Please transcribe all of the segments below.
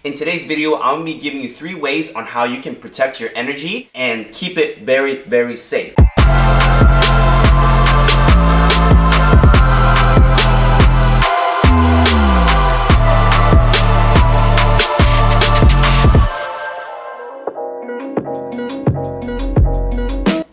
In today's video, I'm gonna be giving you 3 ways on how you can protect your energy and keep it very, very safe.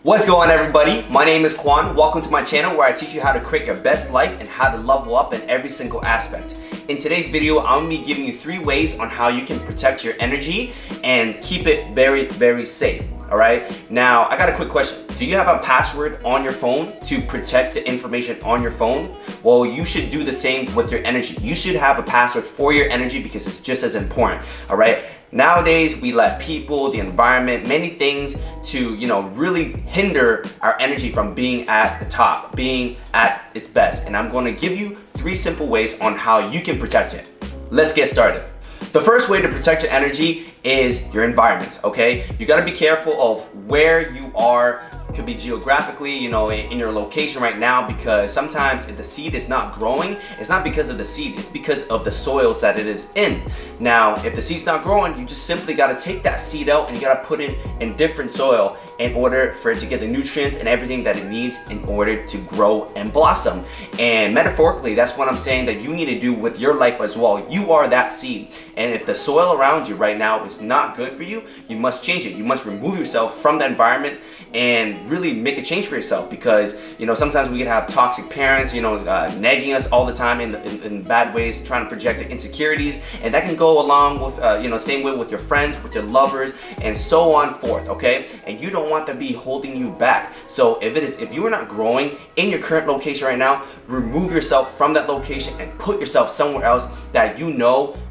What's going on, everybody? My name is Quan. Welcome to my channel where I teach you how to create your best life and how to level up in every single aspect. In today's video, I'm gonna be giving you 3 ways on how you can protect your energy and keep it very, very safe. All right. Now, I got a quick question. Do you have a password on your phone to protect the information on your phone? Well, you should do the same with your energy. You should have a password for your energy because it's just as important. All right. Nowadays, we let people, the environment, many things to, really hinder our energy from being at the top, being at its best. And I'm going to give you 3 simple ways on how you can protect it. Let's get started. The first way to protect your energy is your environment, okay? You gotta be careful of where you are. It could be geographically, in your location right now, because sometimes if the seed is not growing, it's not because of the seed, it's because of the soils that it is in. Now, if the seed's not growing, you just simply gotta take that seed out and you gotta put it in different soil in order for it to get the nutrients and everything that it needs in order to grow and blossom. And metaphorically, that's what I'm saying that you need to do with your life as well. You are that seed. And if the soil around you right now is not good for you, you must change it. You must remove yourself from the environment and really make a change for yourself, because sometimes we can have toxic parents nagging us all the time in bad ways, trying to project their insecurities, and that can go along with same way with your friends, with your lovers, and so on forth. Okay, and you don't want to be holding you back. So if you are not growing in your current location right now, remove yourself from that location and put yourself somewhere else that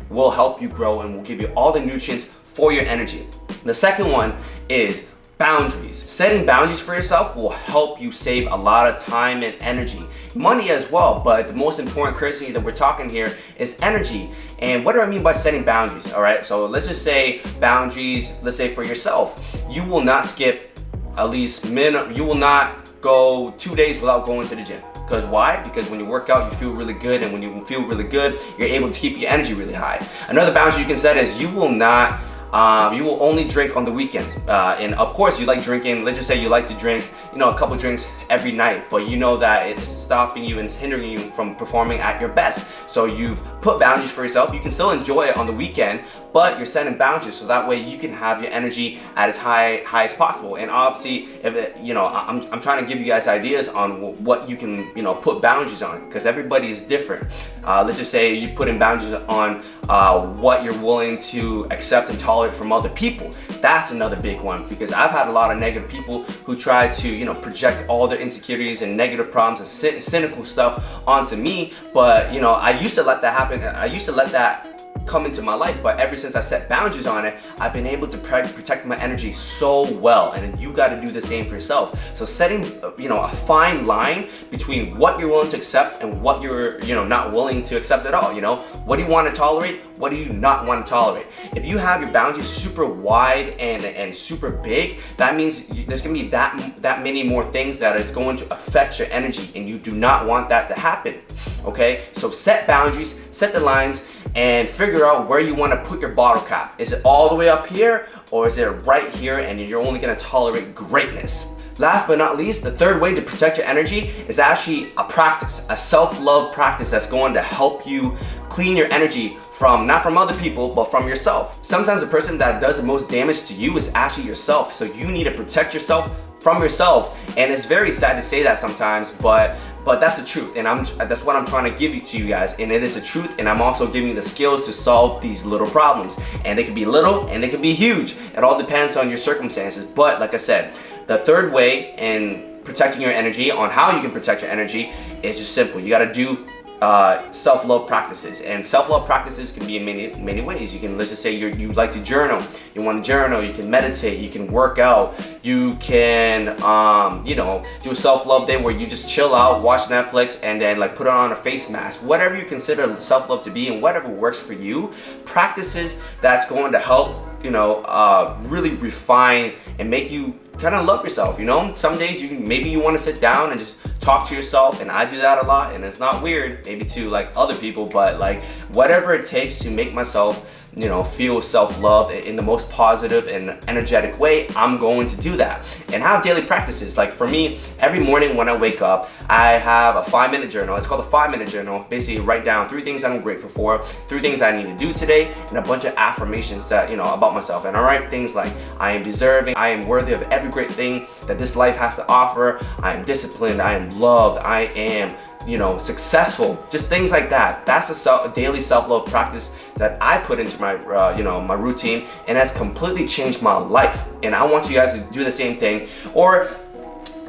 will help you grow and will give you all the nutrients for your energy. The second one is boundaries. Setting boundaries for yourself will help you save a lot of time and energy, money as well, but the most important currency that we're talking here is energy. And what do I mean by setting boundaries? All right, so let's just say boundaries, let's say for yourself, you will not skip you will not go 2 days without going to the gym. Because why? Because when you work out, you feel really good, and when you feel really good, you're able to keep your energy really high. Another boundary you can set is you will only drink on the weekends. And of course, you like drinking. Let's just say you like to drink, a couple drinks every night, but you know that it's stopping you and it's hindering you from performing at your best. So you've put boundaries for yourself. You can still enjoy it on the weekend, but you're setting boundaries so that way you can have your energy at as high as possible. And obviously, I'm trying to give you guys ideas on what you can, put boundaries on, because everybody is different. Let's just say you put in boundaries on what you're willing to accept and tolerate from other people. That's another big one, because I've had a lot of negative people who try to, project all their insecurities and negative problems and cynical stuff onto me. But, I used to let that happen. I used to let that come into my life, but ever since I set boundaries on it, I've been able to protect my energy so well. And you got to do the same for yourself. So setting a fine line between what you're willing to accept and what you're not willing to accept at all. What do you want to tolerate? What do you not want to tolerate? If you have your boundaries super wide and super big, that means there's gonna be that many more things that is going to affect your energy, and you do not want that to happen. Okay, so set boundaries, set the lines, and figure out where you want to put your bottle cap. Is it all the way up here, or is it right here, and you're only going to tolerate greatness? Last but not least, the third way to protect your energy is actually a practice, a self-love practice that's going to help you clean your energy not from other people, but from yourself. Sometimes the person that does the most damage to you is actually yourself. So you need to protect yourself from yourself. And it's very sad to say that sometimes, but that's the truth. And that's what I'm trying to give to you guys. And it is the truth. And I'm also giving you the skills to solve these little problems. And they can be little and they can be huge. It all depends on your circumstances. But like I said, the third way in protecting your energy, on how you can protect your energy, is just simple. You got to do self-love practices, and self-love practices can be in many ways. You can, let's just say you like to journal. You want to journal. You can meditate. You can work out. You can do a self-love day where you just chill out, watch Netflix, and then put on a face mask. Whatever you consider self-love to be, and whatever works for you, practices that's going to help really refine and make you kind of love yourself. Some days maybe you want to sit down and just talk to yourself, and I do that a lot, and it's not weird maybe to other people, but whatever it takes to make myself feel self-love in the most positive and energetic way, I'm going to do that. And have daily practices. Like for me, every morning when I wake up, I have a 5-minute journal. It's called a 5-minute journal. Basically write down 3 things I'm grateful for, 3 things I need to do today, and a bunch of affirmations that, about myself. And I write things like, I am deserving, I am worthy of every great thing that this life has to offer, I am disciplined, I am loved, I am successful, just things like that. That's a daily self-love practice that I put into my my routine, and has completely changed my life. And I want you guys to do the same thing. Or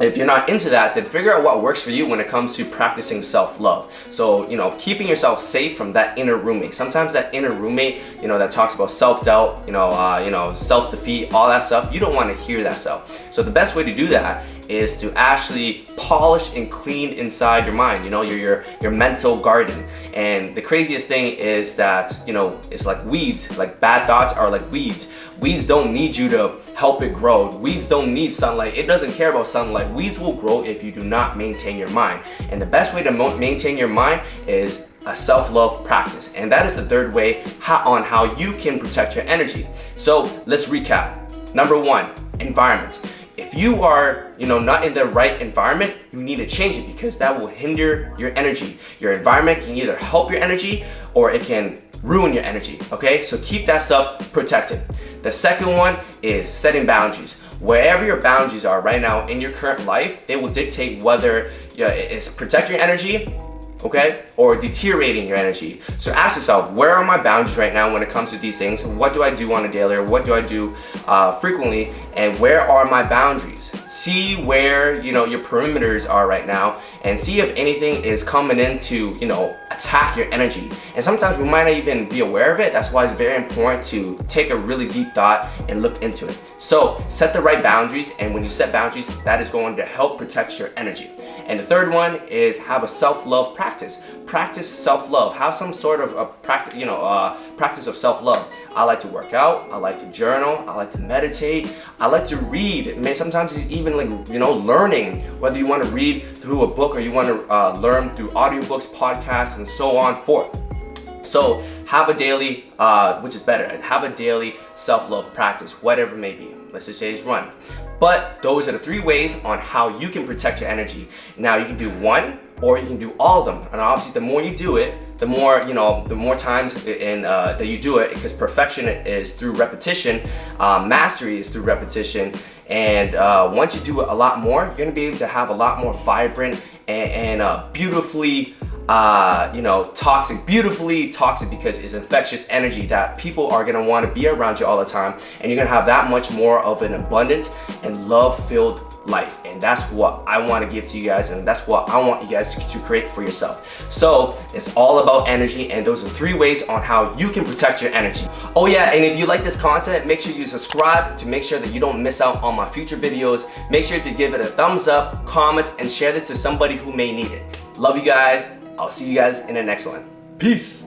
if you're not into that, then figure out what works for you when it comes to practicing self-love. So, keeping yourself safe from that inner roommate. Sometimes that inner roommate, that talks about self-doubt, self-defeat, all that stuff, you don't want to hear that stuff. So the best way to do that is to actually polish and clean inside your mind, your mental garden. And the craziest thing is that, it's like weeds, like bad thoughts are like weeds. Weeds don't need you to help it grow. Weeds don't need sunlight. It doesn't care about sunlight. Weeds will grow if you do not maintain your mind. And the best way to maintain your mind is a self-love practice. And that is the third way on how you can protect your energy. So let's recap. Number 1, environment. If you are, not in the right environment, you need to change it, because that will hinder your energy. Your environment can either help your energy or it can ruin your energy, okay? So keep that stuff protected. The second one is setting boundaries. Wherever your boundaries are right now in your current life, it will dictate whether it's protecting your energy, okay, or deteriorating your energy. So ask yourself, where are my boundaries right now when it comes to these things? What do I do on a daily, or what do I do frequently, and where are my boundaries? See where your perimeters are right now, and see if anything is coming in to attack your energy. And sometimes we might not even be aware of it. That's why it's very important to take a really deep thought and look into it. So set the right boundaries, and when you set boundaries, that is going to help protect your energy. And the third one is have a self-love practice. Practice self-love. Have some sort of a practice of self-love. I like to work out. I like to journal. I like to meditate. I like to read. Sometimes it's even like learning. Whether you want to read through a book or you want to learn through audiobooks, podcasts, and so on forth. So have a daily, which is better, have a daily self-love practice, whatever it may be. Let's just say it's run. But those are the 3 ways on how you can protect your energy. Now you can do one, or you can do all of them. And obviously the more you do it, the more times that you do it, because perfection is through repetition, mastery is through repetition. And once you do it a lot more, you're gonna be able to have a lot more vibrant and beautifully beautifully toxic, because it's infectious energy that people are gonna want to be around you all the time, and you're gonna have that much more of an abundant and love-filled life. And that's what I want to give to you guys, and that's what I want you guys to create for yourself. So it's all about energy, and those are 3 ways on how you can protect your energy. Oh yeah, and if you like this content, make sure you subscribe to make sure that you don't miss out on my future videos. Make sure to give it a thumbs up, comment, and share this to somebody who may need it. Love you guys. I'll see you guys in the next one. Peace.